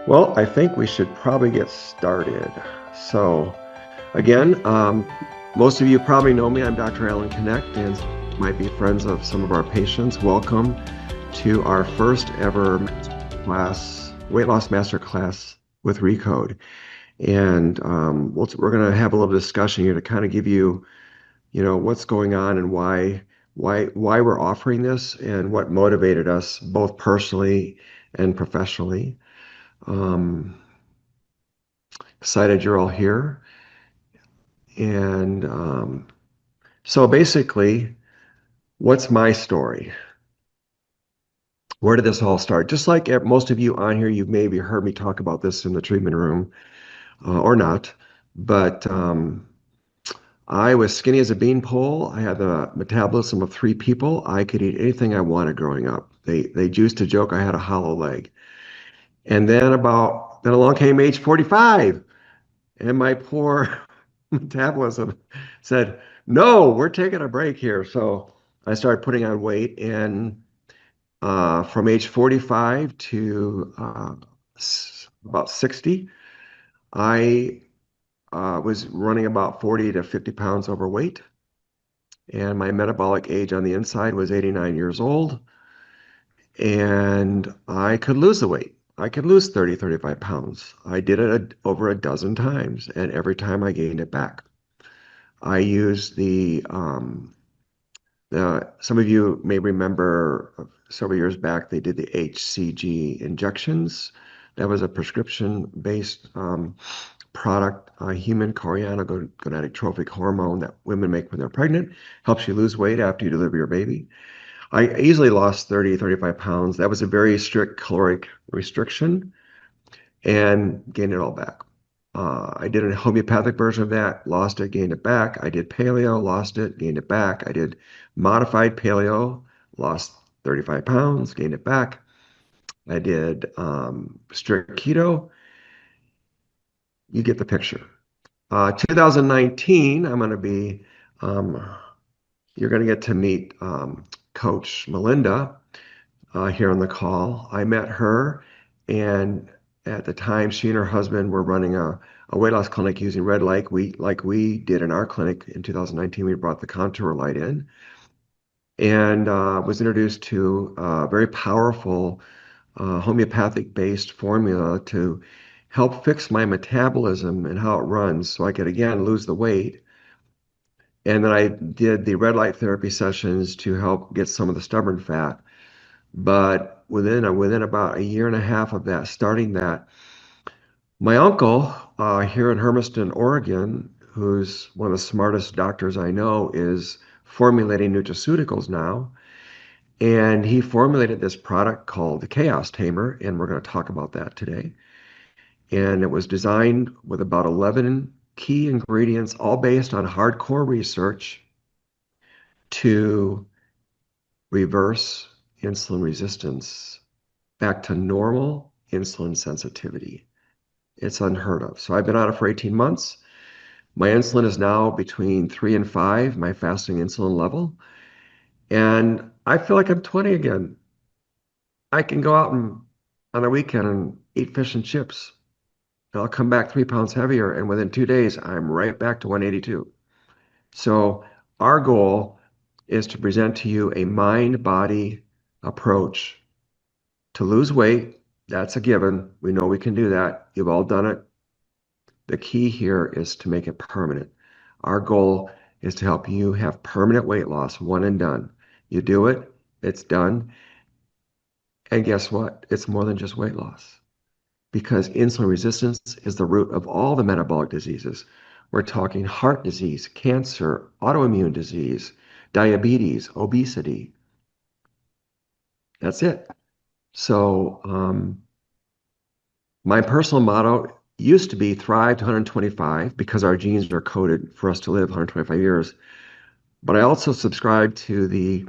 Well, I think we should probably get started. So, again, most of you probably know me. I'm Dr. Alan Knecht, and might be friends of some of our patients. Welcome to our first ever class, weight loss master class with Recode. And we're going to have a little discussion here to kind of give you, what's going on and why we're offering this and what motivated us both personally and professionally. Um, Excited you're all here. And so basically, what's my story? Where did this all start? Just like most of you on here, you've maybe heard me talk about this in the treatment room or not. But I was skinny as a beanpole. I had the metabolism of three people. I could eat anything I wanted growing up. They used to joke I had a hollow leg. And then along came age 45. And my poor metabolism said, no, we're taking a break here. So I started putting on weight. And from age 45 to about 60, I was running about 40 to 50 pounds overweight. And my metabolic age on the inside was 89 years old. And I could lose the weight. I could lose 30, 35 pounds. I did it over a dozen times, and every time I gained it back. I used some of you may remember several years back, they did the HCG injections. That was a prescription-based product, human chorionic hormone that women make when they're pregnant. Helps you lose weight after you deliver your baby. I easily lost 30, 35 pounds. That was a very strict caloric restriction and gained it all back. I did a homeopathic version of that, lost it, gained it back. I did paleo, lost it, gained it back. I did modified paleo, lost 35 pounds, gained it back. I did strict keto. You get the picture. 2019, um, you're going to get to meet Coach Melinda here on the call. I met her, and at the time, she and her husband were running a weight loss clinic using red light. Like we did in our clinic in 2019, we brought the contour light in and was introduced to a very powerful homeopathic-based formula to help fix my metabolism and how it runs so I could again lose the weight. And then I did the red light therapy sessions to help get some of the stubborn fat. But within about a year and a half of that, starting that, my uncle here in Hermiston, Oregon, who's one of the smartest doctors I know, is formulating nutraceuticals now. And he formulated this product called the Chaos Tamer, and we're going to talk about that today. And it was designed with about 11 key ingredients, all based on hardcore research to reverse insulin resistance back to normal insulin sensitivity. It's unheard of. So I've been on it for 18 months. My insulin is now between 3 and 5, my fasting insulin level. And I feel like I'm 20 again. I can go out and on a weekend and eat fish and chips. And I'll come back 3 pounds heavier. And within 2 days, I'm right back to 182. So our goal is to present to you a mind-body approach to lose weight. That's a given. We know we can do that. You've all done it. The key here is to make it permanent. Our goal is to help you have permanent weight loss, one and done. You do it, it's done. And guess what? It's more than just weight loss because insulin resistance is the root of all the metabolic diseases. We're talking heart disease, cancer, autoimmune disease, diabetes, obesity. That's it. So, my personal motto used to be thrive to 125 because our genes are coded for us to live 125 years. But I also subscribe to the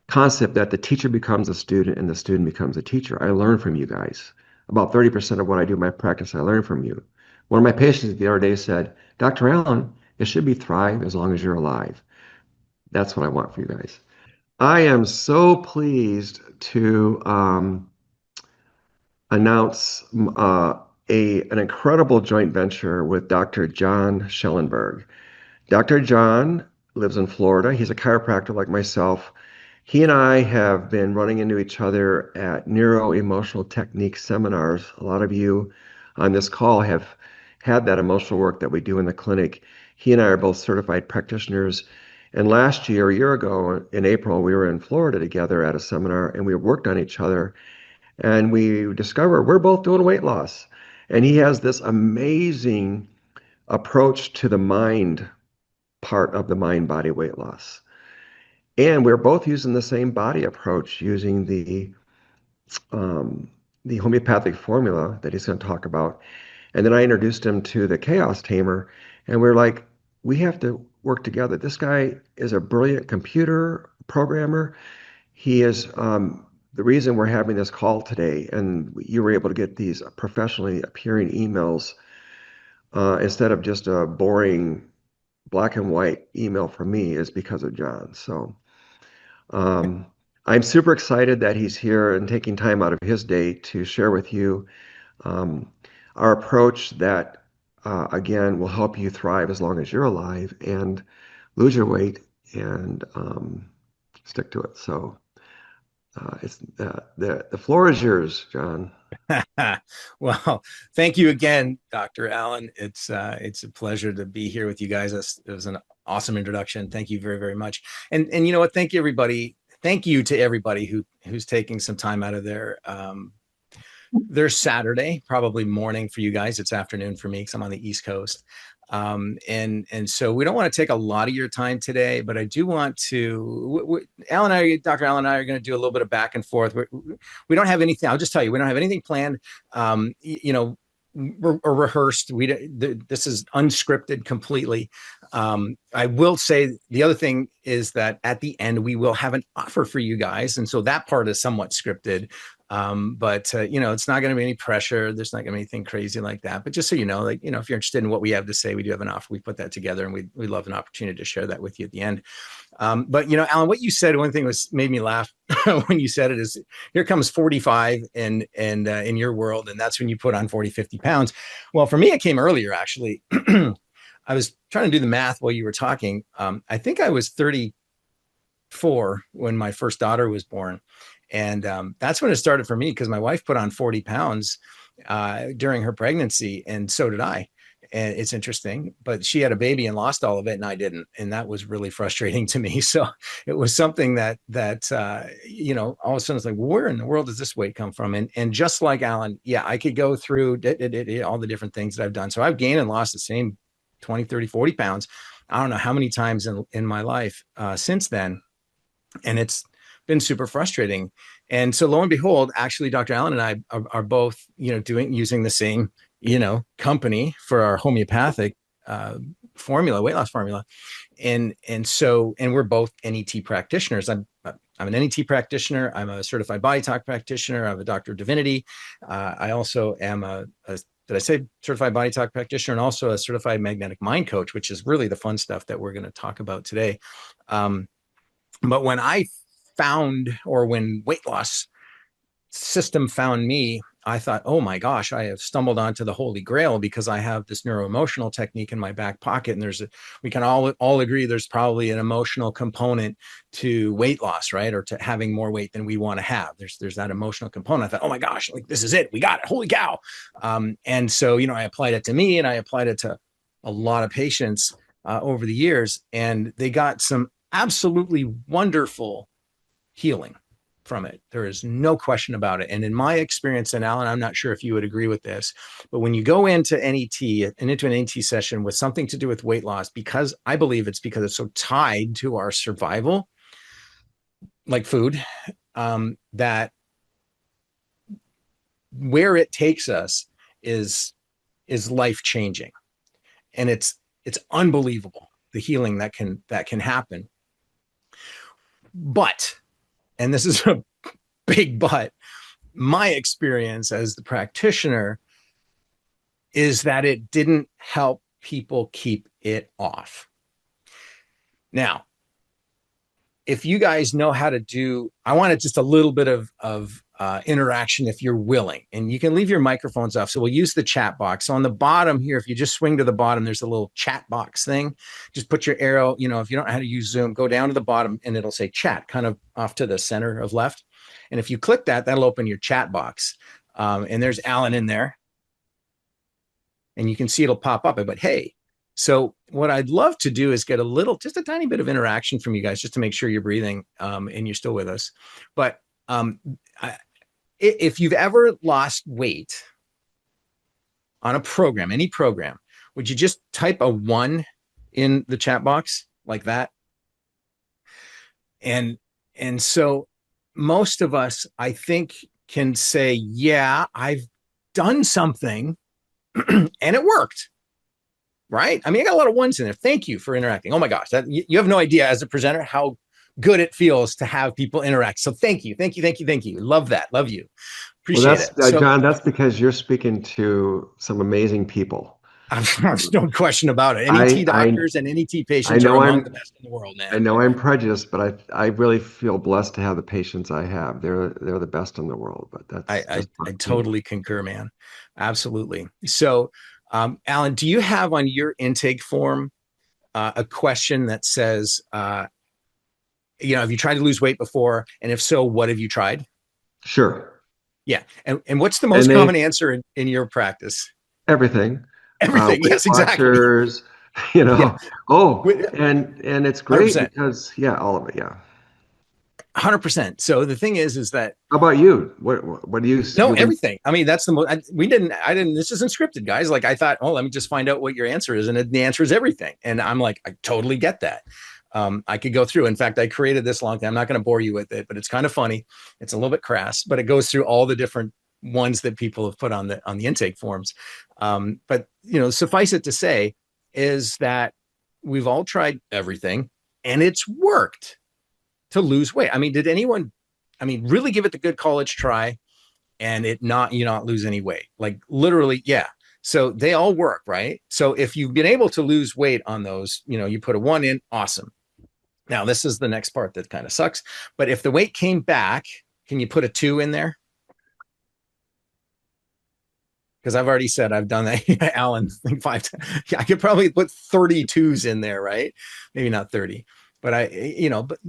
concept that the teacher becomes a student and the student becomes a teacher. I learn from you guys. About 30% of what I do in my practice, I learn from you. One of my patients the other day said, Dr. Allen, it should be thrive as long as you're alive. That's what I want for you guys. I am so pleased to announce an incredible joint venture with Dr. John Schellenberg. Dr. John lives in Florida. He's a chiropractor like myself. He and I have been running into each other at neuro-emotional technique seminars. A lot of you on this call have had that emotional work that we do in the clinic. He and I are both certified practitioners. And last year, a year ago in April, we were in Florida together at a seminar and we worked on each other. And we discovered we're both doing weight loss. And he has this amazing approach to the mind part of the mind body weight loss. And we're both using the same body approach, using the homeopathic formula that he's going to talk about. And then I introduced him to the Chaos Tamer, and we're like, we have to work together. This guy is a brilliant computer programmer. He is the reason we're having this call today, and you were able to get these professionally appearing emails instead of just a boring black and white email from me is because of John. So um, I'm super excited that he's here and taking time out of his day to share with you um, our approach that, again, will help you thrive as long as you're alive and lose your weight and stick to it. So the floor is yours, John. Well, thank you again, Dr. Allen. It's a pleasure to be here with you guys. It was an awesome introduction. Thank you very, very much. And you know what? Thank you, everybody. Thank you to everybody who's taking some time out of their Saturday, probably morning for you guys. It's afternoon for me because I'm on the East Coast. And so we don't want to take a lot of your time today, but I do want to. Alan and I, Dr. Allen and I, are going to do a little bit of back and forth. We don't have anything. I'll just tell you, we don't have anything planned. You know, or rehearsed. This is unscripted completely. I will say the other thing is that at the end we will have an offer for you guys, and so that part is somewhat scripted. But you know, it's not going to be any pressure. There's not going to be anything crazy like that. But just so you know, like, you know, if you're interested in what we have to say, we do have an offer. We put that together, and we love an opportunity to share that with you at the end. But you know, Alan, what you said, one thing made me laugh when you said it is, here comes 45 in your world, and that's when you put on 40, 50 pounds. Well, for me, it came earlier actually. I was trying to do the math while you were talking. I think I was 34 when my first daughter was born. And that's when it started for me, because my wife put on 40 pounds during her pregnancy, and so did I. And it's interesting, but she had a baby and lost all of it, and I didn't, and that was really frustrating to me. So it was something that you know, all of a sudden it's like, well, where in the world does this weight come from? And just like Alan, yeah, I could go through all the different things that I've done. So I've gained and lost the same 20, 30, 40 pounds. I don't know how many times in my life since then, and it's been super frustrating. And so lo and behold, actually, Dr. Allen and I are both, you know, using the same, you know, company for our homeopathic formula, weight loss formula. And we're both NET practitioners. I'm an NET practitioner. I'm a certified body talk practitioner. I'm a doctor of divinity. I also am did I say certified body talk practitioner, and also a certified magnetic mind coach, which is really the fun stuff that we're going to talk about today. But when I found, or when weight loss system found me, I thought, oh my gosh, I have stumbled onto the holy grail, because I have this neuroemotional technique in my back pocket. And we can all agree there's probably an emotional component to weight loss, right? Or to having more weight than we want to have. There's that emotional component. I thought, oh my gosh, like, this is it. We got it. Holy cow. And so, you know, I applied it to me, and I applied it to a lot of patients over the years, and they got some absolutely wonderful healing from it. There is no question about it. And in my experience, and Alan, I'm not sure if you would agree with this, but when you go into NET and into an NET session with something to do with weight loss, because I believe it's because it's so tied to our survival, like food, that where it takes us is life changing, and it's unbelievable, the healing that can happen. But, and this is a big but, my experience as the practitioner is that it didn't help people keep it off. Now, if you guys know how to do, I wanted just a little bit of interaction if you're willing. And you can leave your microphones off. So we'll use the chat box. So on the bottom here, if you just swing to the bottom, there's a little chat box thing. Just put your arrow, if you don't know how to use Zoom, go down to the bottom and it'll say chat, kind of off to the center of left. And if you click that, that'll open your chat box. And there's Alan in there. And you can see it'll pop up. But hey, so what I'd love to do is get just a tiny bit of interaction from you guys, just to make sure you're breathing and you're still with us. But if you've ever lost weight on a program, any program, would you just type a 1 in the chat box like that? And so most of us, I think, can say, yeah, I've done something and it worked. Right? I mean, I got a lot of 1s in there. Thank you for interacting. Oh my gosh, you have no idea as a presenter how good it feels to have people interact. So thank you. Love that. Love you. Well, Appreciate it. So, John, that's because you're speaking to some amazing people. There's no question about it. I, NET I, doctors and NET I patients are know among the best in the world, man. I know I'm prejudiced, but I really feel blessed to have the patients I have. They're the best in the world, but that's just I totally concur, man. Absolutely. So, Alan, do you have on your intake form a question that says, have you tried to lose weight before? And if so, what have you tried? Sure. Yeah. And what's the most common answer in your practice? Everything. Everything. Weight Yes, exactly. Watchers, Yeah. and it's great 100%. because all of it. Yeah. 100%. So the thing is that How about you? What do you? no, everything. I mean, that's the most. I didn't. This isn't scripted, guys. Like I thought, oh, let me just find out what your answer is, and the answer is everything. And I'm like, I totally get that. I could go through. In fact, I created this long time. I'm not going to bore you with it, but it's kind of funny. It's a little bit crass, but it goes through all the different ones that people have put on the intake forms. But suffice it to say is that we've all tried everything, and it's worked to lose weight. I mean, did anyone? I mean, really give it the good college try and you not lose any weight? Like literally, yeah. So they all work, right? So if you've been able to lose weight on those, you put a 1 in, awesome. Now, this is the next part that kind of sucks. But if the weight came back, can you put a 2 in there? Because I've already said I've done that. Alan, I think 5 times. Yeah, I could probably put 32s in there, right? Maybe not 30. But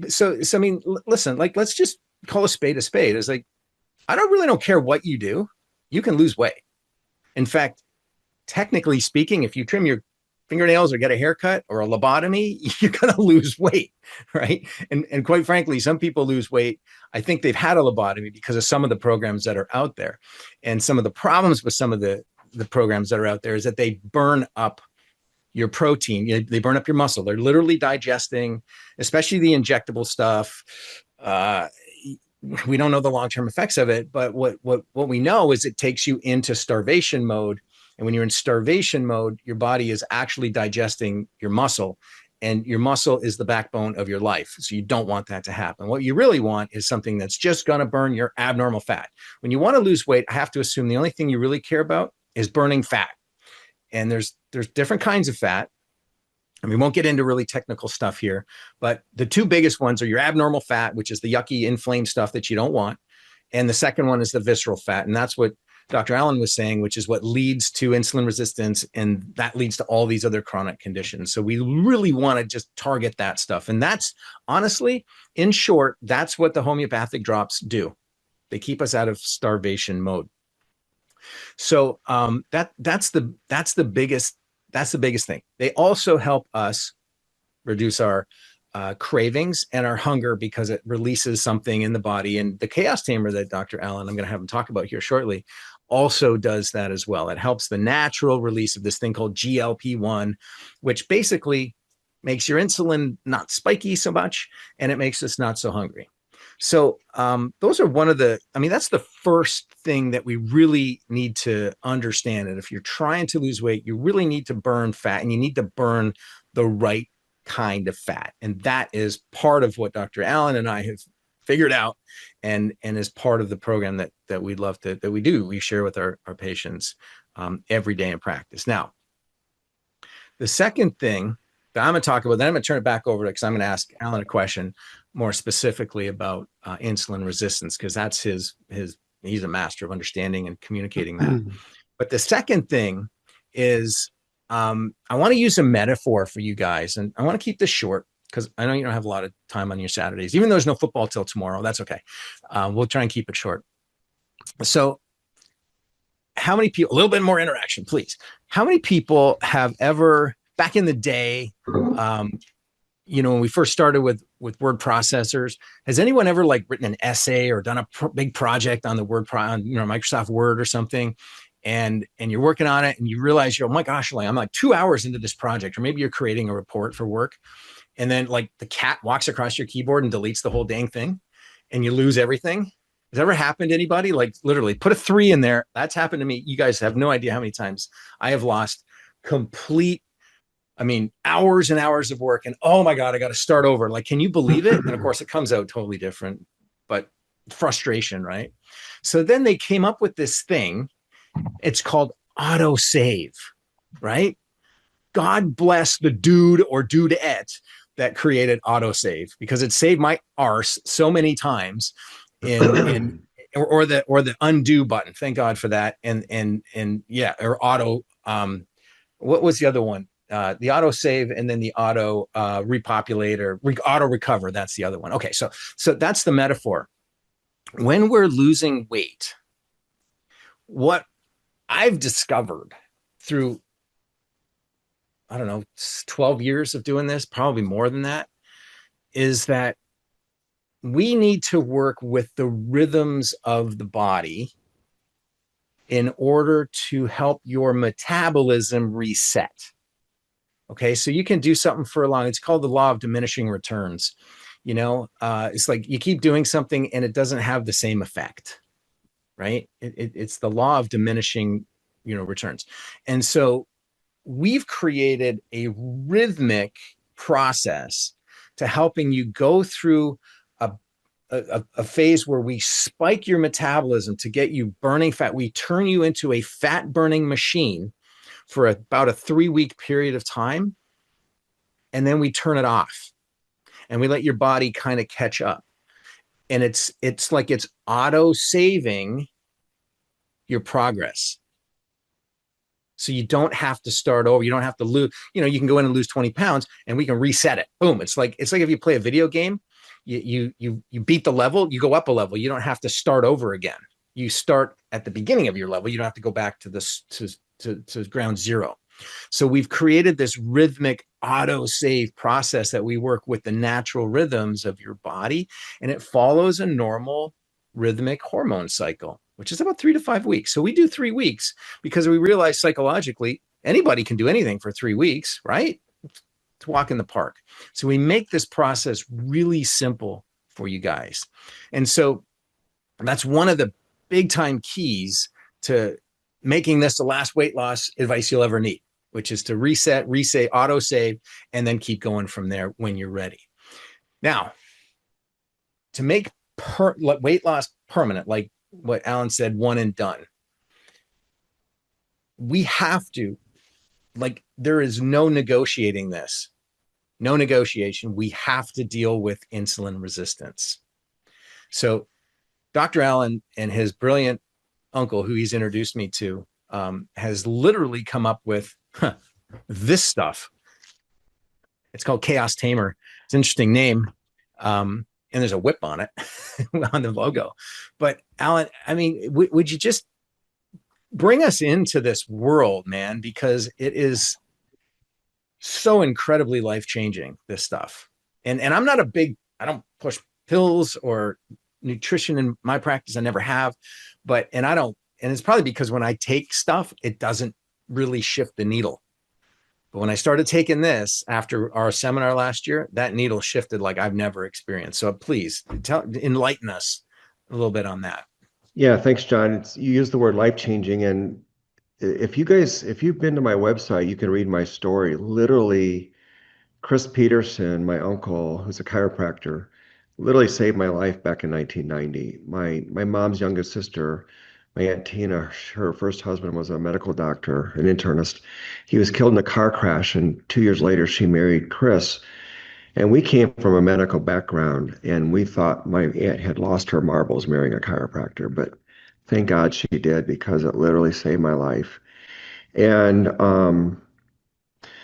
so I mean, listen, like, let's just call a spade a spade. It's like, I don't care what you do. You can lose weight. In fact, technically speaking, if you trim your fingernails or get a haircut or a lobotomy, you're going to lose weight, right? And quite frankly, some people lose weight. I think they've had a lobotomy because of some of the programs that are out there. And some of the problems with some of the programs that are out there is that they burn up your protein. They burn up your muscle. They're literally digesting, especially the injectable stuff. We don't know the long-term effects of it, but what we know is it takes you into starvation mode. And when you're in starvation mode, your body is actually digesting your muscle, and your muscle is the backbone of your life. So you don't want that to happen. What you really want is something that's just going to burn your abnormal fat. When you want to lose weight, I have to assume the only thing you really care about is burning fat. And there's different kinds of fat. And we won't get into really technical stuff here, but the 2 biggest ones are your abnormal fat, which is the yucky inflamed stuff that you don't want. And the second one is the visceral fat. And that's what Dr. Allen was saying, which is what leads to insulin resistance. And that leads to all these other chronic conditions. So we really want to just target that stuff. And that's honestly, in short, that's what the homeopathic drops do. They keep us out of starvation mode. So that's the biggest thing. They also help us reduce our cravings and our hunger because it releases something in the body. And the chaos tamer that Dr. Allen, I'm going to have him talk about here shortly, also does that as well. It helps the natural release of this thing called GLP-1, which basically makes your insulin not spiky so much, and it makes us not so hungry. So those are that's the first thing that we really need to understand. And if you're trying to lose weight, you really need to burn fat, and you need to burn the right kind of fat. And that is part of what Dr. Allen and I have figured out, and is part of the program that we share with our patients every day in practice. Now, the second thing that I'm going to talk about. Then I'm going to turn it back over to because I'm going to ask Alan a question more specifically about insulin resistance because that's his. He's a master of understanding and communicating that. But the second thing is, I want to use a metaphor for you guys, and I want to keep this short because I know you don't have a lot of time on your Saturdays. Even though there's no football till tomorrow, that's okay. We'll try and keep it short. So, how many people? A little bit more interaction, please. How many people have ever back in the day? Um, when we first started with word processors, has anyone ever like written an essay or done a big project on the on Microsoft Word or something, and you're working on it and you realize oh my gosh, like I'm like 2 hours into this project, or maybe you're creating a report for work, and then like the cat walks across your keyboard and deletes the whole dang thing, and you lose everything. Has that ever happened to anybody? Like literally, put a 3 in there. That's happened to me. You guys have no idea how many times I have lost complete hours and hours of work, and oh my God, I got to start over. Like, can you believe it? And of course, it comes out totally different, but frustration, right? So then they came up with this thing. It's called auto save, right? God bless the dude or dudette that created auto save because it saved my arse so many times in or the undo button. Thank God for that. And yeah, or auto what was the other one? The auto save and then the auto repopulate or auto recover. That's the other one. Okay, so that's the metaphor. When we're losing weight, what I've discovered through I don't know 12 years of doing this, probably more than that, is that we need to work with the rhythms of the body in order to help your metabolism reset. Okay, so you can do something for a long. It's called the law of diminishing returns. It's like you keep doing something and it doesn't have the same effect, right? It's the law of diminishing, returns. And so we've created a rhythmic process to helping you go through a phase where we spike your metabolism to get you burning fat. We turn you into a fat burning machine for about a 3-week period of time. And then we turn it off and we let your body kind of catch up. And it's like it's auto saving your progress. So you don't have to start over. You don't have to lose, you can go in and lose 20 pounds and we can reset it. Boom. It's like if you play a video game, you beat the level, you go up a level. You don't have to start over again. You start at the beginning of your level. You don't have to go back to this to ground zero. So we've created this rhythmic auto save process that we work with the natural rhythms of your body, and it follows a normal rhythmic hormone cycle, which is about 3 to 5 weeks. So we do 3 weeks because we realize psychologically anybody can do anything for 3 weeks, right? To walk in the park. So we make this process really simple for you guys. And so that's one of the big time keys to making this the last weight loss advice you'll ever need, which is to reset, auto save, and then keep going from there when you're ready. Now, to make weight loss permanent, like what Alan said, one and done, we have to, there is no negotiating this. No negotiation. We have to deal with insulin resistance. So Dr. Allen and his brilliant uncle, who he's introduced me to, has literally come up with this stuff. It's called Chaos Tamer. It's an interesting name. And there's a whip on it on the logo. But Alan, would you just bring us into this world, man? Because it is so incredibly life-changing, this stuff. And I'm not I don't push pills or nutrition in my practice. I never have, and it's probably because when I take stuff, it doesn't really shift the needle. But when I started taking this after our seminar last year, that needle shifted like I've never experienced. So please enlighten us a little bit on that. Yeah, thanks, John. You use the word life-changing, and if you've been to my website, you can read my story. Literally, Chris Peterson, my uncle, who's a chiropractor, literally saved my life back in 1990. My mom's youngest sister My Aunt Tina, her first husband was a medical doctor, an internist. He was killed in a car crash, and 2 years later, she married Chris. And we came from a medical background, and we thought my aunt had lost her marbles marrying a chiropractor, but thank God she did because it literally saved my life. And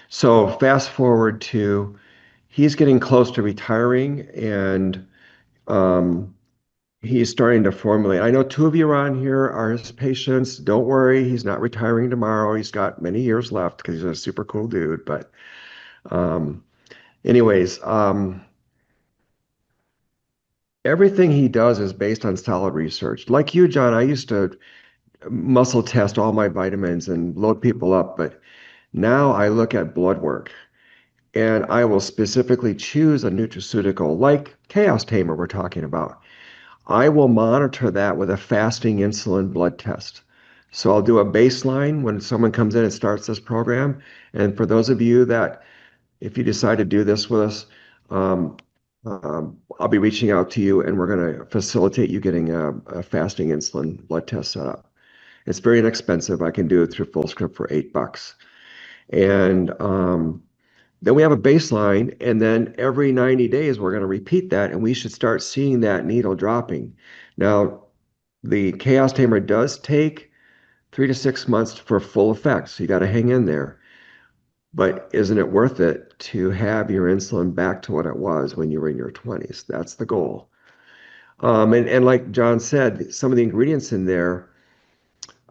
so fast forward to he's getting close to retiring, and um, he's starting to formulate. I know two of you around here are his patients. Don't worry, he's not retiring tomorrow. He's got many years left because he's a super cool dude. But um, anyways, everything he does is based on solid research. Like you, John, I used to muscle test all my vitamins and load people up, but now I look at blood work and I will specifically choose a nutraceutical like Chaos Tamer we're talking about. I will monitor that with a fasting insulin blood test. So I'll do a baseline when someone comes in and starts this program. And for those of you that, if you decide to do this with us, um, I'll be reaching out to you and we're going to facilitate you getting a fasting insulin blood test set up. It's very inexpensive. I can do it through FullScript for $8. And then we have a baseline, and then every 90 days, we're going to repeat that, and we should start seeing that needle dropping. Now, the Chaos Tamer does take 3 to 6 months for full effect, so you got to hang in there. But isn't it worth it to have your insulin back to what it was when you were in your 20s? That's the goal. And like John said, some of the ingredients in there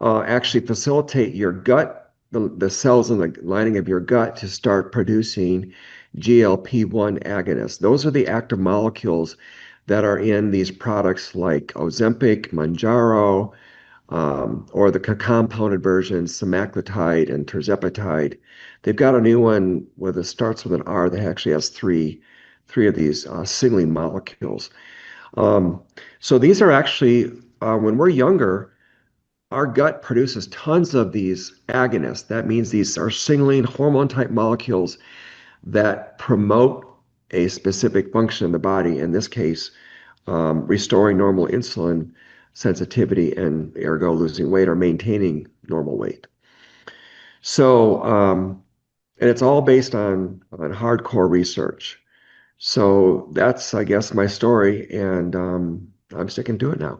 actually facilitate your gut, the cells in the lining of your gut to start producing GLP-1 agonists. Those are the active molecules that are in these products like Ozempic, Mounjaro, or the compounded versions, semaglutide and tirzepatide. They've got a new one with it starts with an R that actually has three of these signaling molecules. Um, so these are actually, when we're younger, our gut produces tons of these agonists. That means these are signaling hormone type molecules that promote a specific function in the body, in this case, restoring normal insulin sensitivity and ergo losing weight or maintaining normal weight. So, and it's all based on hardcore research. So that's, I guess, my story, and I'm sticking to it now.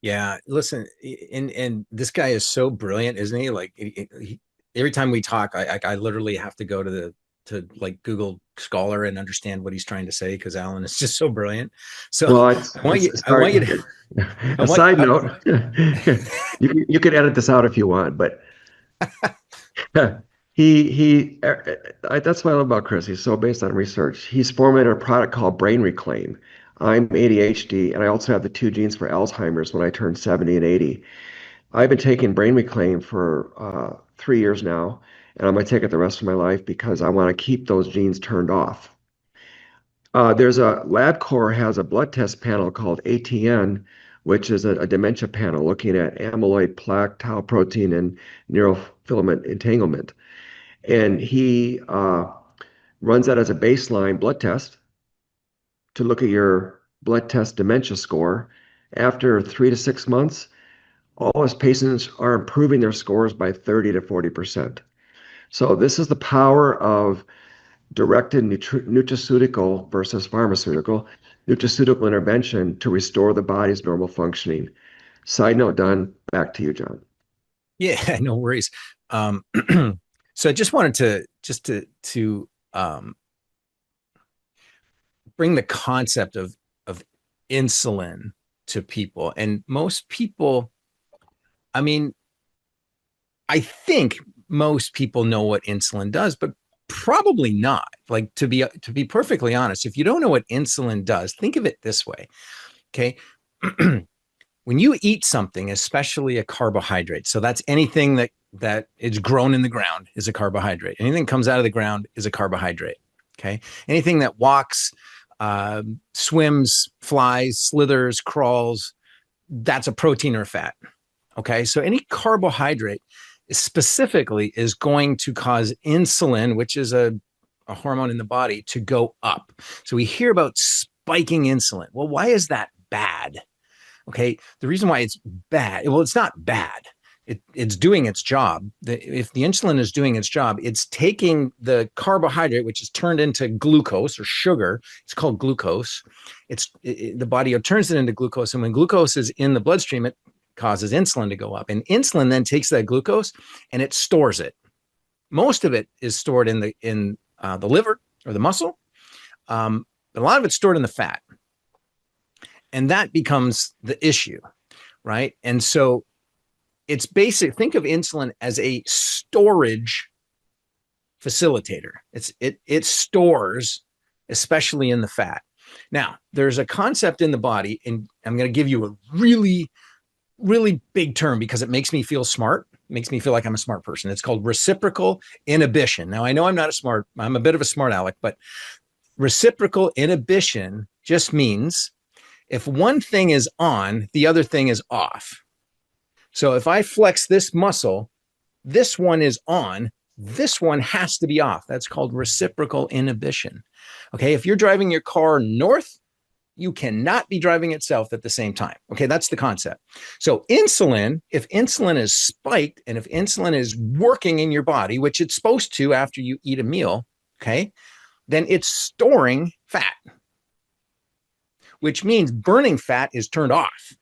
Yeah, listen, and this guy is so brilliant, isn't he? Like every time we talk, I literally have to go to the to like Google Scholar and understand what he's trying to say because Alan is just so brilliant. So Well, I want you sorry. to, I A want, side note, you could edit this out if you want, but that's what I love about Chris. He's so based on research. He's formulated a product called Brain Reclaim. I'm ADHD, and I also have the two genes for Alzheimer's when I turned 70 and 80. I've been taking Brain Reclaim for 3 years now, and I'm going to take it the rest of my life because I want to keep those genes turned off. There's a LabCorp has a blood test panel called ATN, which is a dementia panel looking at amyloid plaque, tau protein, and neurofilament entanglement. And he runs that as a baseline blood test to look at your blood test dementia score. After 3 to 6 months, all his patients are improving their scores by 30 to 40%. So this is the power of directed nutraceutical versus pharmaceutical, nutraceutical intervention to restore the body's normal functioning. Side note done. Back to you, John. yeah, no worries. So I just wanted to bring the concept of insulin to people, and most people, I mean, I think most people know what insulin does, but probably not. Like to be perfectly honest, if you don't know what insulin does, think of it this way. Okay. When you eat something, especially a carbohydrate, so that's anything that is grown in the ground is a carbohydrate. Anything that comes out of the ground is a carbohydrate. Okay. Anything that walks, swims, flies, slithers, crawls, that's a protein or fat. Okay. So any carbohydrate specifically is going to cause insulin, which is a hormone in the body, to go up. So we hear about spiking insulin. Well, why is that bad? Okay. The reason why it's bad, well, it's not bad. It's doing its job. If the insulin is doing its job, it's taking the carbohydrate, which is turned into glucose or sugar. It's called glucose. The body turns it into glucose. And when glucose is in the bloodstream, it causes insulin to go up. And insulin then takes that glucose and it stores it. Most of it is stored in the liver or the muscle. But a lot of it's stored in the fat. And that becomes the issue, right? And so it's basic. Think of insulin as a storage facilitator. It stores, especially in the fat. Now, there's a concept in the body, and I'm going to give you a really, really big term because it makes me feel smart. It makes me feel like I'm a smart person. It's called reciprocal inhibition. Now, I know I'm a bit of a smart aleck, but reciprocal inhibition just means if one thing is on, the other thing is off. So if I flex this muscle, this one is on, this one has to be off. That's called reciprocal inhibition. Okay, if you're driving your car north, you cannot be driving it south at the same time. Okay, that's the concept. So insulin, if insulin is spiked and if insulin is working in your body, which it's supposed to after you eat a meal, okay, then it's storing fat, which means burning fat is turned off.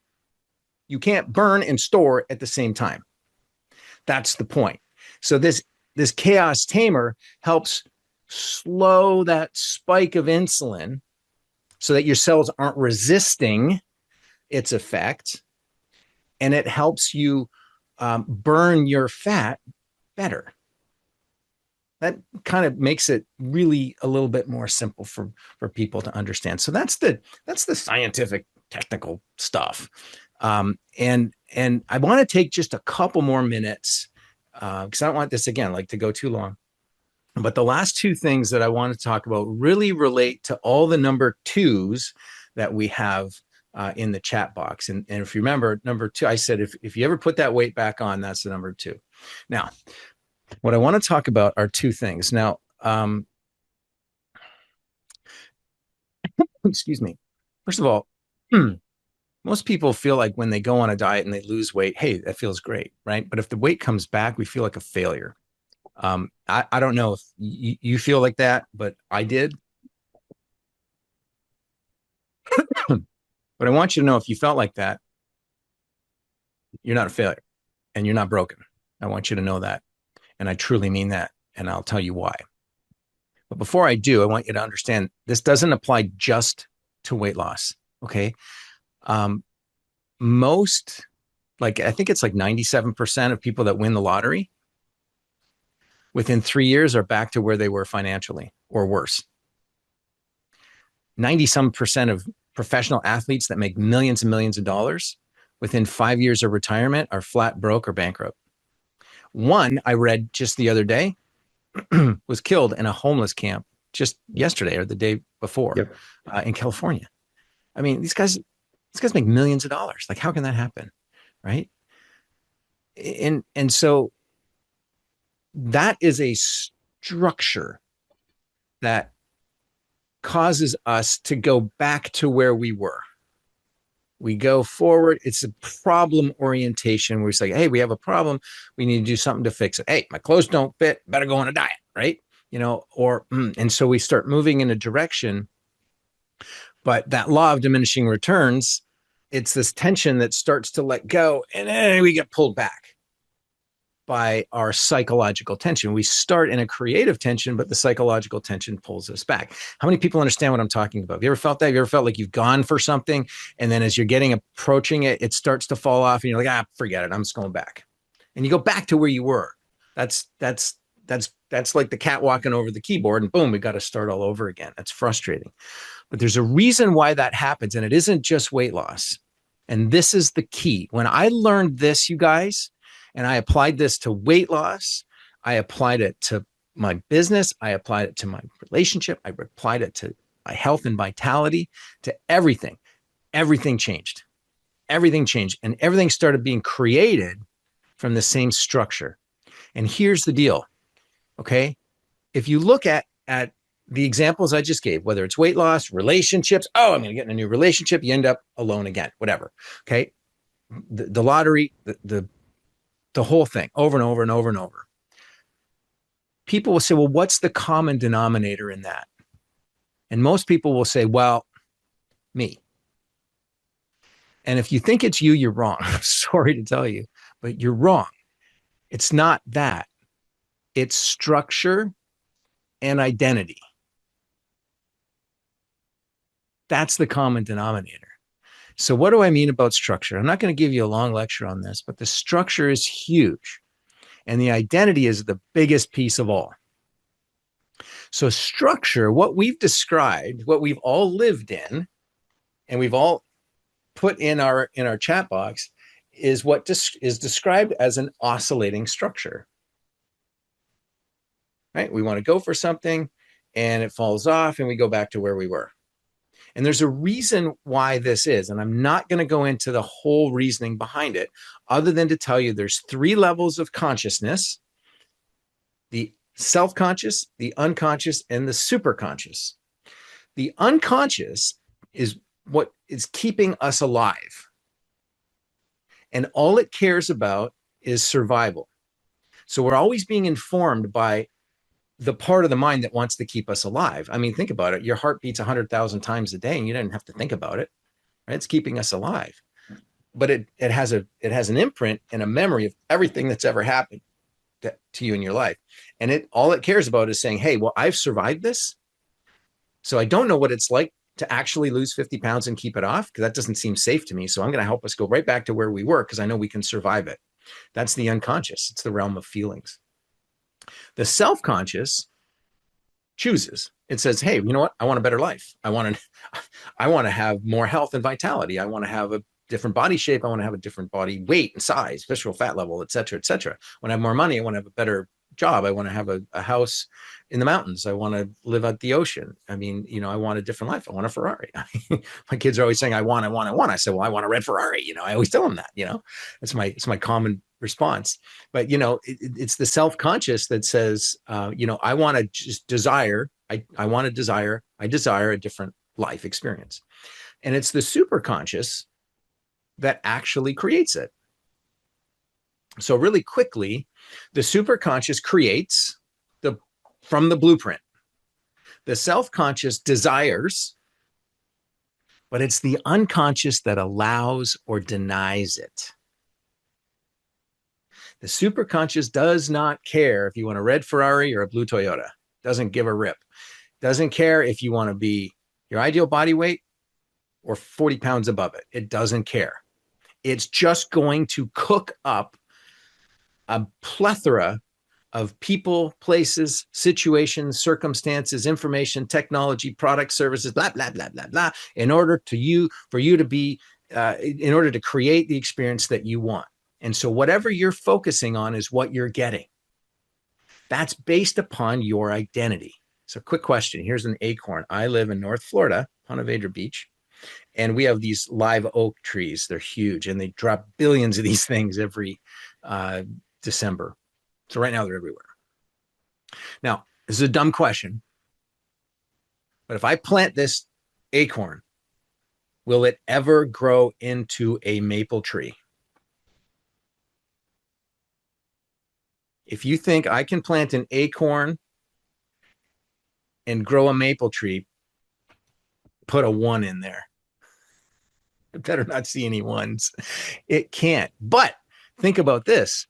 You can't burn and store at the same time. That's the point. So this chaos tamer helps slow that spike of insulin so that your cells aren't resisting its effect, and it helps you burn your fat better. That kind of makes it really a little bit more simple for people to understand. So that's the scientific technical stuff. And I want to take just a couple more minutes because I don't want this again to go too long. But the last two things that I want to talk about really relate to all the number twos that we have in the chat box. And if you remember, number two, I said if you ever put that weight back on, that's the number two. Now, what I want to talk about are two things. Now, excuse me. First of all, most people feel like when they go on a diet and they lose weight, hey, that feels great, right? But if the weight comes back, we feel like a failure. I don't know if you feel like that, but I did. But I want you to know if you felt like that, you're not a failure and you're not broken. I want you to know that. And I truly mean that. And I'll tell you why. But before I do, I want you to understand this doesn't apply just to weight loss. Okay. Most, I think it's 97% of people that win the lottery within 3 years are back to where they were financially or worse. 90% of professional athletes that make millions and millions of dollars within 5 years of retirement are flat broke or bankrupt. One I read just the other day was killed in a homeless camp just yesterday or the day before. Yep. In California. I mean, these guys make millions of dollars. How can that happen? Right. And so that is a structure that causes us to go back to where we were. We go forward. It's a problem orientation where we say, hey, we have a problem. We need to do something to fix it. Hey, my clothes don't fit. Better go on a diet, right? And so we start moving in a direction. But that law of diminishing returns, it's this tension that starts to let go, and then we get pulled back by our psychological tension. We start in a creative tension, but the psychological tension pulls us back. How many people understand what I'm talking about? Have you ever felt that? Have you ever felt like you've gone for something, and then as you're approaching it, it starts to fall off, and you're like, forget it. I'm just going back. And you go back to where you were. That's like the cat walking over the keyboard, and boom, we got to start all over again. That's frustrating. But there's a reason why that happens, and it isn't just weight loss. And this is the key. When I learned this, you guys, and I applied this to weight loss, I applied it to my business, I applied it to my relationship, I applied it to my health and vitality, to everything. Everything changed. Everything changed. And everything started being created from the same structure. And here's the deal. Okay. If you look at the examples I just gave, whether it's weight loss, relationships, oh, I'm going to get in a new relationship, you end up alone again, whatever. Okay. The lottery, the whole thing over and over and over and over. People will say, well, what's the common denominator in that? And most people will say, well, me. And if you think it's you, you're wrong. I'm sorry to tell you, but you're wrong. It's not that. It's structure and identity. That's the common denominator. So what do I mean about structure? I'm not going to give you a long lecture on this, but the structure is huge. And the identity is the biggest piece of all. So structure, what we've described, what we've all lived in, and we've all put in our chat box, is what is described as an oscillating structure. Right? We want to go for something and it falls off and we go back to where we were. And there's a reason why this is, and I'm not going to go into the whole reasoning behind it, other than to tell you there's 3 levels of consciousness: the self-conscious, the unconscious, and the superconscious. The unconscious is what is keeping us alive. And all it cares about is survival. So we're always being informed by the part of the mind that wants to keep us alive. I mean, think about it. Your heart beats 100,000 times a day and you didn't have to think about it. Right? It's keeping us alive. But it has an imprint and a memory of everything that's ever happened to you in your life. And all it cares about is saying, hey, well, I've survived this. So I don't know what it's like to actually lose 50 pounds and keep it off, because that doesn't seem safe to me. So I'm going to help us go right back to where we were, because I know we can survive it. That's the unconscious. It's the realm of feelings. The self-conscious chooses. It says, hey, you know what? I want a better life. I want to have more health and vitality. I want to have a different body shape. I want to have a different body weight and size, visceral fat level, et cetera, et cetera. I want to have more money. I want to have a better job. I want to have a house in the mountains. I want to live at the ocean. I mean, I want a different life. I want a Ferrari. My kids are always saying, I want. I said, well, I want a red Ferrari. I always tell them that, it's my common response. But, it's the self-conscious that says, I want to just desire. I desire a different life experience. And it's the superconscious that actually creates it. So really quickly, the superconscious creates from the blueprint. The self-conscious desires, but it's the unconscious that allows or denies it. The superconscious does not care if you want a red Ferrari or a blue Toyota. Doesn't give a rip. Doesn't care if you want to be your ideal body weight or 40 pounds above it. It doesn't care. It's just going to cook up a plethora of people, places, situations, circumstances, information, technology, products, services, blah, blah, blah, blah, blah, in order to create the experience that you want. And so whatever you're focusing on is what you're getting. That's based upon your identity. So quick question. Here's an acorn. I live in North Florida, Ponte Vedra Beach, and we have these live oak trees. They're huge, and they drop billions of these things every December. So right now they're everywhere. Now, this is a dumb question, but if I plant this acorn, will it ever grow into a maple tree? If you think I can plant an acorn and grow a maple tree, put a 1 in there. I better not see any 1s. It can't. But think about this.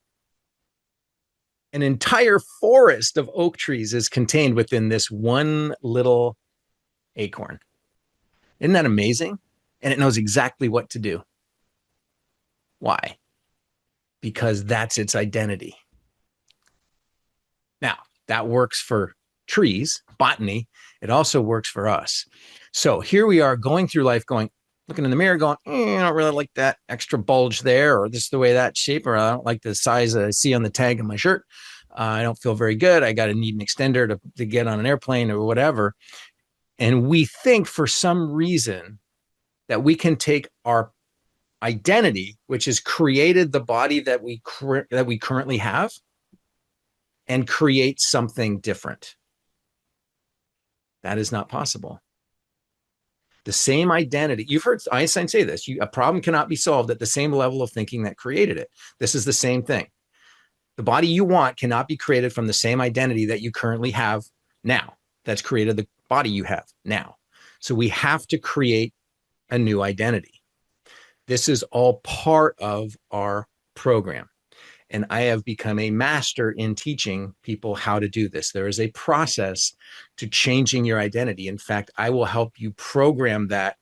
An entire forest of oak trees is contained within this one little acorn. Isn't that amazing? And it knows exactly what to do. Why? Because that's its identity. Now, that works for trees, botany. It also works for us. So here we are going through life looking in the mirror going, I don't really like that extra bulge there, or this is the way that shape, or I don't like the size that I see on the tag of my shirt. I don't feel very good. I got to need an extender to get on an airplane or whatever. And we think for some reason that we can take our identity, which has created the body that we currently have, and create something different. That is not possible. The same identity, you've heard Einstein say this, a problem cannot be solved at the same level of thinking that created it. This is the same thing. The body you want cannot be created from the same identity that you currently have now, that's created the body you have now. So we have to create a new identity. This is all part of our program. And I have become a master in teaching people how to do this. There is a process to changing your identity. In fact, I will help you program that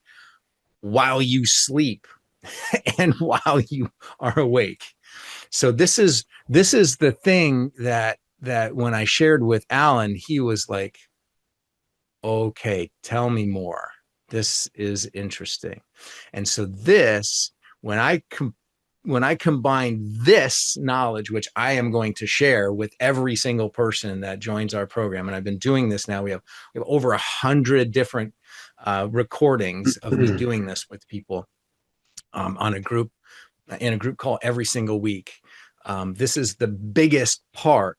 while you sleep and while you are awake. So this is the thing that when I shared with Alan, he was like, okay, tell me more. This is interesting. And so this, when I combine this knowledge, which I am going to share with every single person that joins our program, and I've been doing this now, we have over 100 different recordings of me doing this with people on a group in a group call every single week. This is the biggest part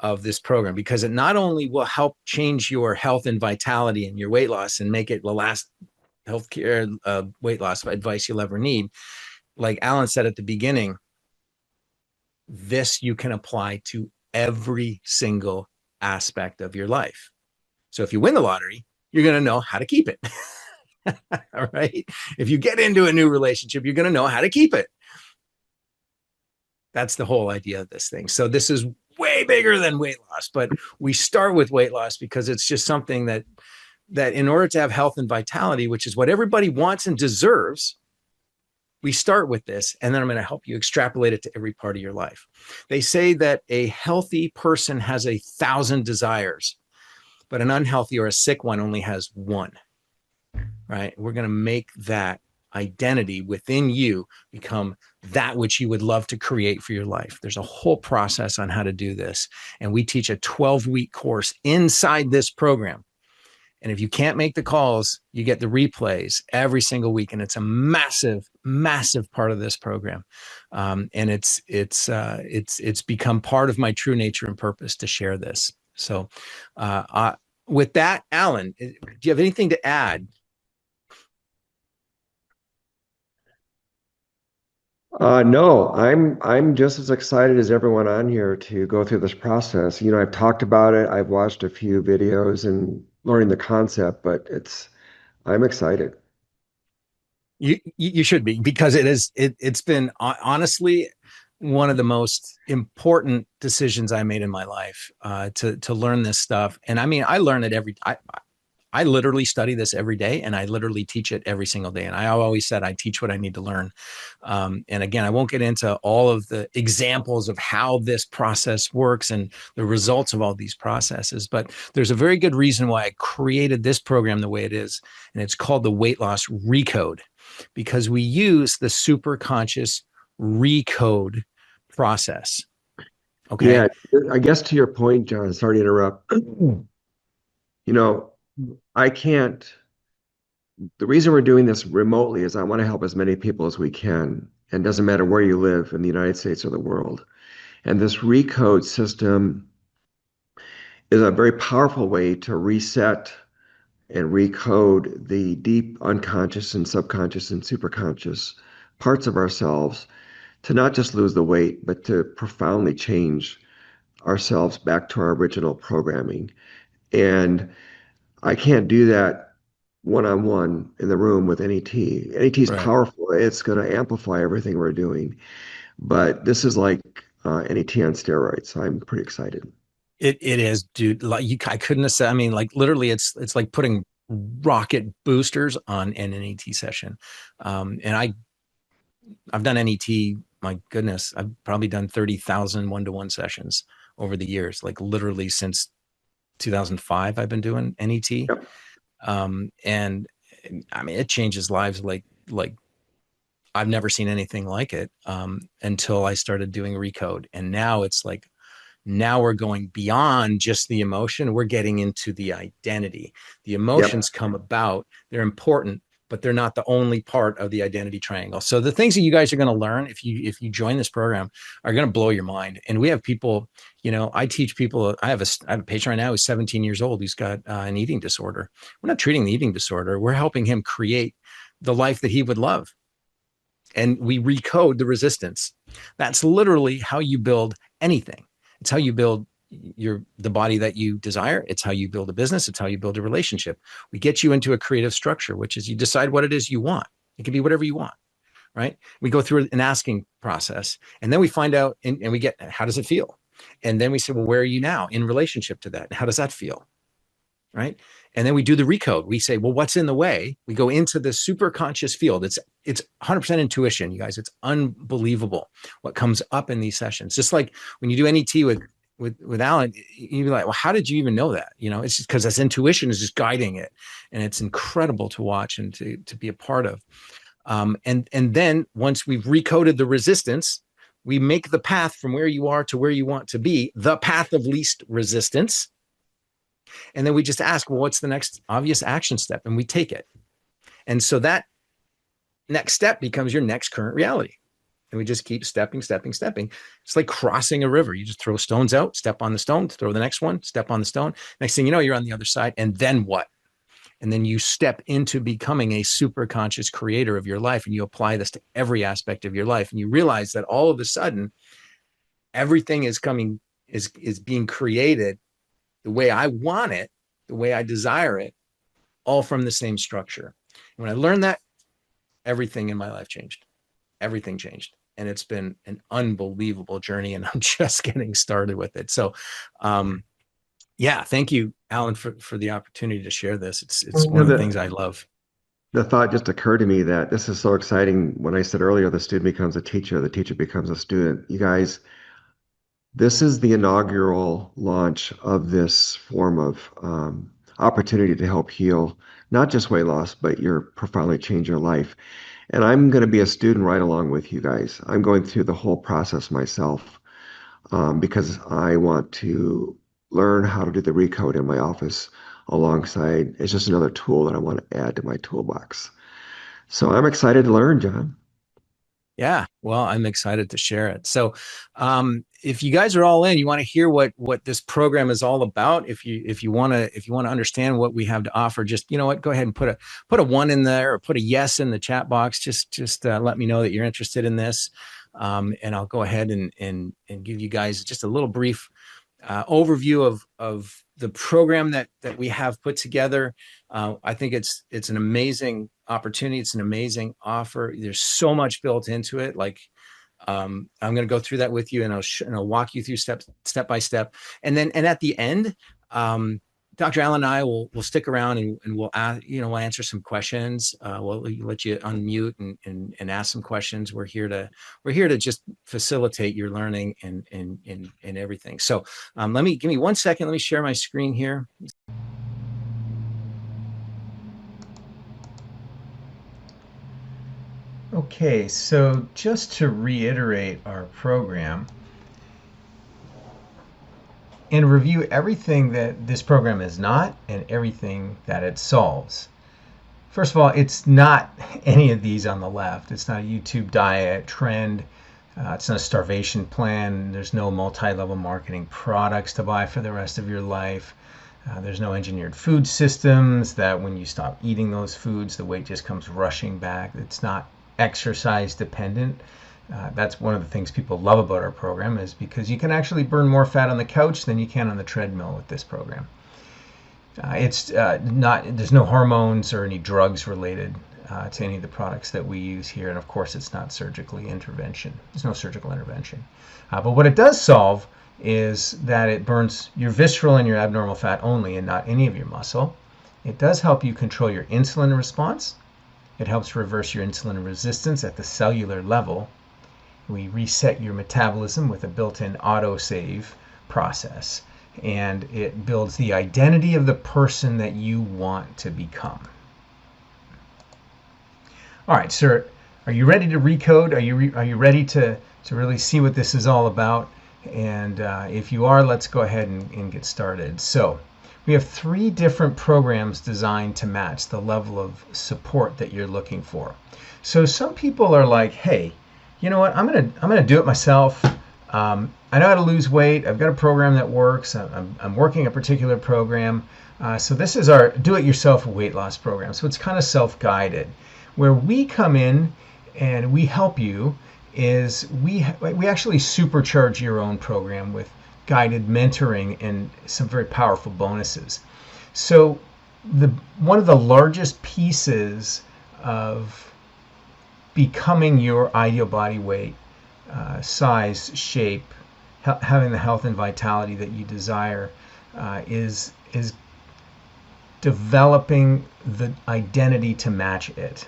of this program because it not only will help change your health and vitality and your weight loss and make it the last healthcare weight loss advice you'll ever need. Like Alan said at the beginning, this you can apply to every single aspect of your life. So if you win the lottery, you're going to know how to keep it. All right. If you get into a new relationship, you're going to know how to keep it. That's the whole idea of this thing. So this is way bigger than weight loss, but we start with weight loss because it's just something that in order to have health and vitality, which is what everybody wants and deserves, we start with this, and then I'm going to help you extrapolate it to every part of your life. They say that a healthy person has 1,000 desires, but an unhealthy or a sick one only has one, right? We're going to make that identity within you become that which you would love to create for your life. There's a whole process on how to do this. And we teach a 12-week course inside this program. And if you can't make the calls, you get the replays every single week. And it's a massive, massive part of this program. And it's become part of my true nature and purpose to share this. So with that, Alan, do you have anything to add? No, I'm just as excited as everyone on here to go through this process. You know, I've talked about it, I've watched a few videos and learning the concept, but I'm excited. You should be, because it's been honestly one of the most important decisions I made in my life to learn this stuff. And I mean, I learn it I literally study this every day, and I literally teach it every single day. And I always said I teach what I need to learn. And again, I won't get into all of the examples of how this process works and the results of all these processes, but there's a very good reason why I created this program the way it is. And it's called the Weight Loss Recode, because we use the super conscious recode process. Okay. Yeah, I guess to your point, John, sorry to interrupt. You know, I can't, the reason we're doing this remotely is I want to help as many people as we can. And it doesn't matter where you live in the United States or the world. And this recode system is a very powerful way to reset and recode the deep unconscious and subconscious and superconscious parts of ourselves to not just lose the weight, but to profoundly change ourselves back to our original programming. And I can't do that one-on-one in the room with NET. NET is Right. powerful. It's going to amplify everything we're doing. But this is like NET on steroids. So I'm pretty excited. It is, dude. Like I couldn't have said. I mean, like literally, it's like putting rocket boosters on an NET session. And I've done NET. My goodness, I've probably done 30,000 one-to-one sessions over the years. Like literally since 2005, I've been doing NET. Yep. And I mean, it changes lives like I've never seen anything like it until I started doing Recode. And now it's like, now we're going beyond just the emotion. We're getting into the identity. The Yep. emotions come about, they're important, but they're not the only part of the identity triangle. So the things that you guys are going to learn if you join this program are going to blow your mind. And we have people, I teach people. I have a patient right now who's 17 years old. He's got an eating disorder. We're not treating the eating disorder. We're helping him create the life that he would love. And we recode the resistance. That's literally how you build anything. It's how you build the body that you desire. It's how you build a business. It's how you build a relationship. We get you into a creative structure, which is you decide what it is you want. It can be whatever you want, right? We go through an asking process, and then we find out, and we get, how does it feel? And then we say, well, where are you now in relationship to that? How does that feel? Right. And then we do the recode. We say, well, what's in the way? We go into the super conscious field. It's 100% intuition, you guys. It's unbelievable what comes up in these sessions. Just like when you do NET with Alan, you'd be like, well, how did you even know that? It's just because this intuition is just guiding it. And it's incredible to watch and to be a part of. And then once we've recoded the resistance, we make the path from where you are to where you want to be, the path of least resistance. And then we just ask, well, what's the next obvious action step? And we take it. And so that next step becomes your next current reality. And we just keep stepping. It's like crossing a river. You just throw stones out, step on the stone, throw the next one, step on the stone. Next thing you know, you're on the other side. And then what? And then you step into becoming a super conscious creator of your life. And you apply this to every aspect of your life. And you realize that all of a sudden, everything is being created the way I want it, the way I desire it, all from the same structure. And when I learned that, everything in my life changed. Everything changed. And it's been an unbelievable journey, and I'm just getting started with it. So, thank you, Alan, for the opportunity to share this. It's one of the things I love. The thought just occurred to me that this is so exciting. When I said earlier, the student becomes a teacher, the teacher becomes a student. You guys, this is the inaugural launch of this form of opportunity to help heal, not just weight loss, but profoundly change your life. And I'm going to be a student right along with you guys. I'm going through the whole process myself because I want to learn how to do the recode in my office alongside. It's just another tool that I want to add to my toolbox. So I'm excited to learn, John. Yeah, well, I'm excited to share it. So, if you guys are all in, you want to hear what this program is all about. If you want to understand what we have to offer, just go ahead and put a 1 in there or put a yes in the chat box. Just let me know that you're interested in this, and I'll go ahead and give you guys just a little brief overview of the program that we have put together. I think it's an amazing opportunity. It's an amazing offer. There's so much built into it. I'm going to go through that with you, and I'll walk you through step by step. And at the end, Dr. Allen and I will stick around and we'll answer some questions. We'll let you unmute and ask some questions. We're here to just facilitate your learning and everything. So give me 1 second. Let me share my screen here. Okay, so just to reiterate our program and review everything that this program is not and everything that it solves. First of all, it's not any of these on the left. It's not a YouTube diet trend. It's not a starvation plan. There's no multi-level marketing products to buy for the rest of your life. There's no engineered food systems that when you stop eating those foods, the weight just comes rushing back. It's not exercise dependent. That's one of the things people love about our program, is because you can actually burn more fat on the couch than you can on the treadmill with this program. There's no hormones or any drugs related to any of the products that we use here, and of course it's not surgically intervention. There's no surgical intervention. But what it does solve is that it burns your visceral and your abnormal fat only, and not any of your muscle. It does help you control your insulin response. It helps reverse your insulin resistance at the cellular level. We reset your metabolism with a built-in autosave process, and it builds the identity of the person that you want to become. All right, sir, are you ready to recode? Are you ready to really see what this is all about? And if you are, let's go ahead and get started. So We have 3 different programs designed to match the level of support that you're looking for. So some people are like, hey, you know what, I'm gonna do it myself. I know how to lose weight. I've got a program that works. I'm working a particular program. So this is our do-it-yourself weight loss program. So it's kind of self-guided. Where we come in and we help you is we actually supercharge your own program with guided mentoring and some very powerful bonuses. So one of the largest pieces of becoming your ideal body weight, size, shape, having the health and vitality that you desire, is developing the identity to match it.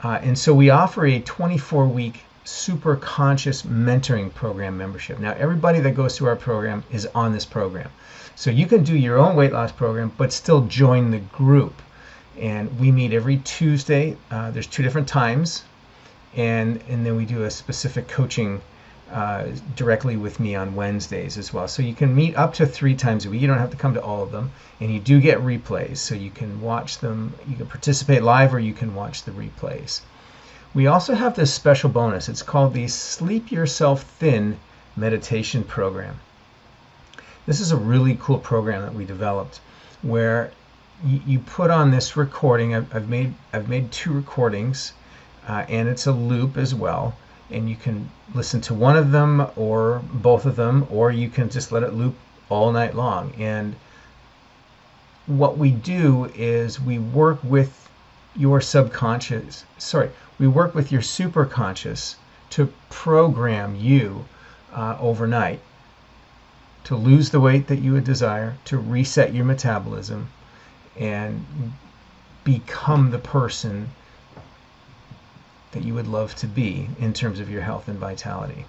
And so we offer a 24-week super conscious mentoring program membership. Now, everybody that goes through our program is on this program. So you can do your own weight loss program, but still join the group. And we meet every Tuesday. There's 2 different times. And then we do a specific coaching directly with me on Wednesdays as well. So you can meet up to 3 times a week. You don't have to come to all of them. And you do get replays. So you can watch them. You can participate live or you can watch the replays. We also have this special bonus. It's called the Sleep Yourself Thin meditation program. This is a really cool program that we developed where you put on this recording. I've made 2 recordings, and it's a loop as well. And you can listen to one of them or both of them, or you can just let it loop all night long. And what we do is we work with your we work with your superconscious to program you overnight to lose the weight that you would desire, to reset your metabolism, and become the person that you would love to be in terms of your health and vitality.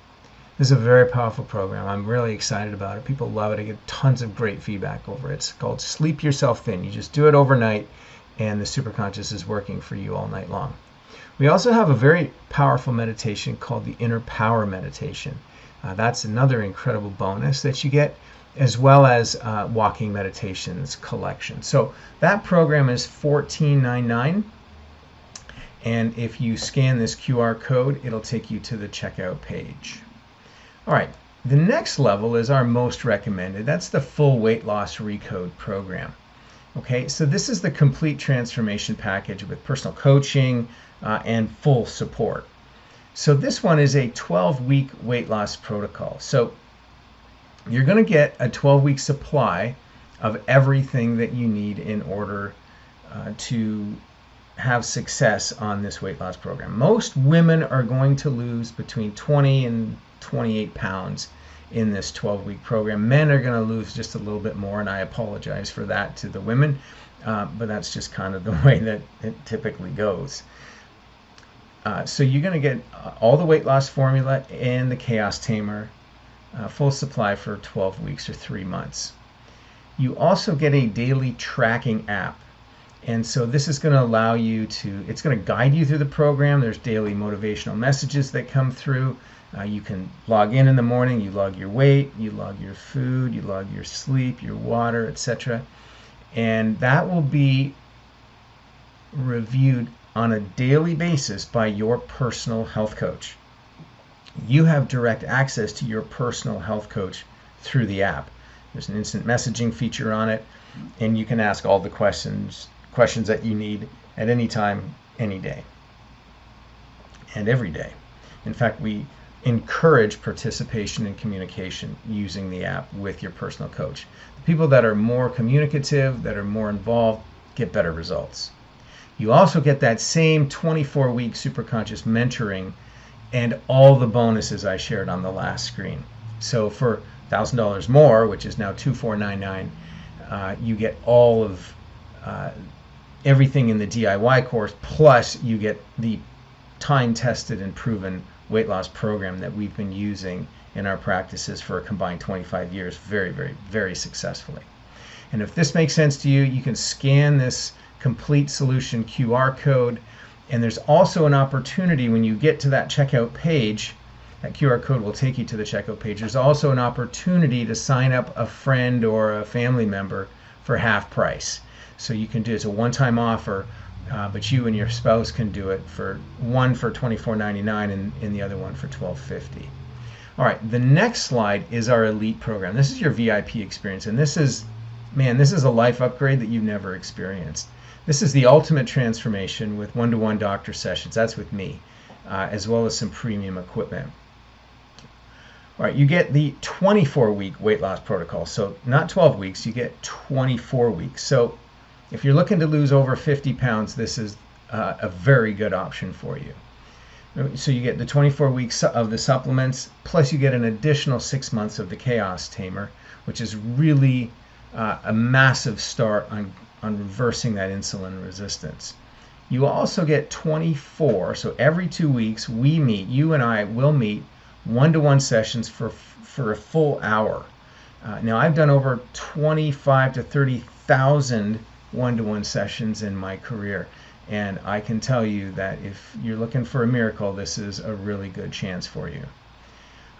This is a very powerful program. I'm really excited about it. People love it. I get tons of great feedback over it. It's called Sleep Yourself Thin. You just do it overnight, and the superconscious is working for you all night long. We also have a very powerful meditation called the Inner Power Meditation. That's another incredible bonus that you get, as well as walking meditations collection. So that program is $14.99. And if you scan this QR code, it'll take you to the checkout page. All right, the next level is our most recommended. That's the full weight loss Recode program. Okay, so this is the complete transformation package with personal coaching and full support. So this one is a 12-week weight loss protocol. So you're going to get a 12-week supply of everything that you need in order to have success on this weight loss program. Most women are going to lose between 20 and 28 pounds in this 12-week program. Men are going to lose just a little bit more, and I apologize for that to the women, but that's just kind of the way that it typically goes. So you're going to get all the weight loss formula and the Chaos Tamer, full supply for 12 weeks or 3 months. You also get a daily tracking app. And so this is going to allow you to, it's going to guide you through the program. There's daily motivational messages that come through. You can log in the morning, you log your weight, you log your food, you log your sleep, your water, etc. And that will be reviewed on a daily basis by your personal health coach. You have direct access to your personal health coach through the app. There's an instant messaging feature on it, and you can ask all the questions that you need at any time, any day, and every day. In fact, we encourage participation and communication using the app with your personal coach. The people that are more communicative, that are more involved, get better results. You also get that same 24-week superconscious mentoring and all the bonuses I shared on the last screen. So for $1,000 more, which is now $2,499, you get all of everything in the DIY course, plus you get the time-tested and proven weight loss program that we've been using in our practices for a combined 25 years very, very, very successfully. And if this makes sense to you, you can scan this complete solution QR code, and there's also an opportunity when you get to that checkout page, that QR code will take you to the checkout page. There's also an opportunity to sign up a friend or a family member for half price. So you can do it's a one-time offer, but you and your spouse can do it for one for $24.99 and the other one for $12.50. All right, the next slide is our elite program. This is your VIP experience, and this is a life upgrade that you've never experienced. This is the ultimate transformation with one-to-one doctor sessions. That's with me, as well as some premium equipment. All right, you get the 24-week weight loss protocol. So not 12 weeks, you get 24 weeks. So if you're looking to lose over 50 pounds, this is a very good option for you. So you get the 24 weeks of the supplements, plus you get an additional 6 months of the Chaos Tamer, which is really a massive start on reversing that insulin resistance. You also get 24, so every 2 weeks you and I will meet one-to-one sessions for a full hour. Now I've done over 25 to 30,000 one-to-one sessions in my career, and I can tell you that if you're looking for a miracle, this is a really good chance for you.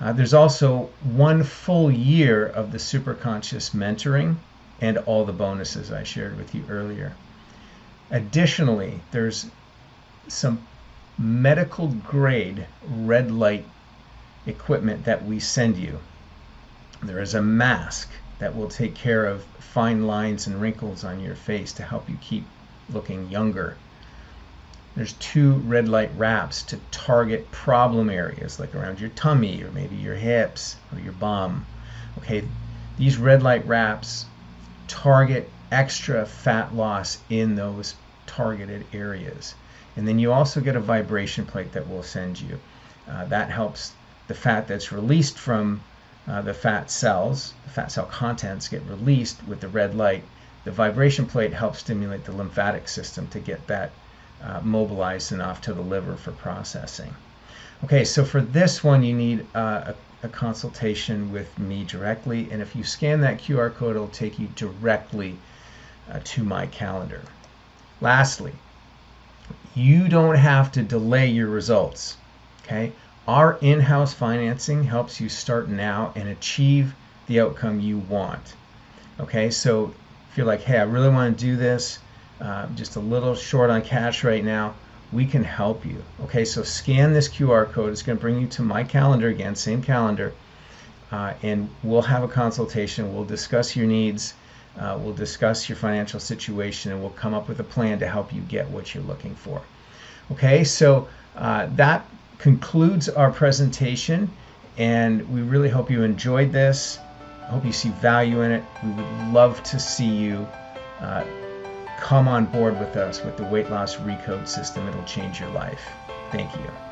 There's also 1 full year of the Superconscious mentoring and all the bonuses I shared with you earlier. Additionally, there's some medical grade red light equipment that we send you. There is a mask that will take care of fine lines and wrinkles on your face to help you keep looking younger. There's 2 red light wraps to target problem areas like around your tummy or maybe your hips or your bum. Okay, these red light wraps target extra fat loss in those targeted areas. And then you also get a vibration plate that we'll send you. That helps the fat that's released from the fat cells, the fat cell contents get released with the red light. The vibration plate helps stimulate the lymphatic system to get that mobilized and off to the liver for processing. Okay, so for this one you need a consultation with me directly, and if you scan that QR code, it'll take you directly to my calendar. Lastly, you don't have to delay your results. Okay, our in-house financing helps you start now and achieve the outcome you want. Okay, so if you're like, hey, I really want to do this, just a little short on cash right now, we can help you. Okay, so scan this QR code. It's going to bring you to my calendar again, same calendar, and we'll have a consultation. We'll discuss your needs, we'll discuss your financial situation, and we'll come up with a plan to help you get what you're looking for. Okay, so that concludes our presentation, and we really hope you enjoyed this. I hope you see value in it. We would love to see you come on board with us with the weight loss Recode system. It'll change your life. Thank you.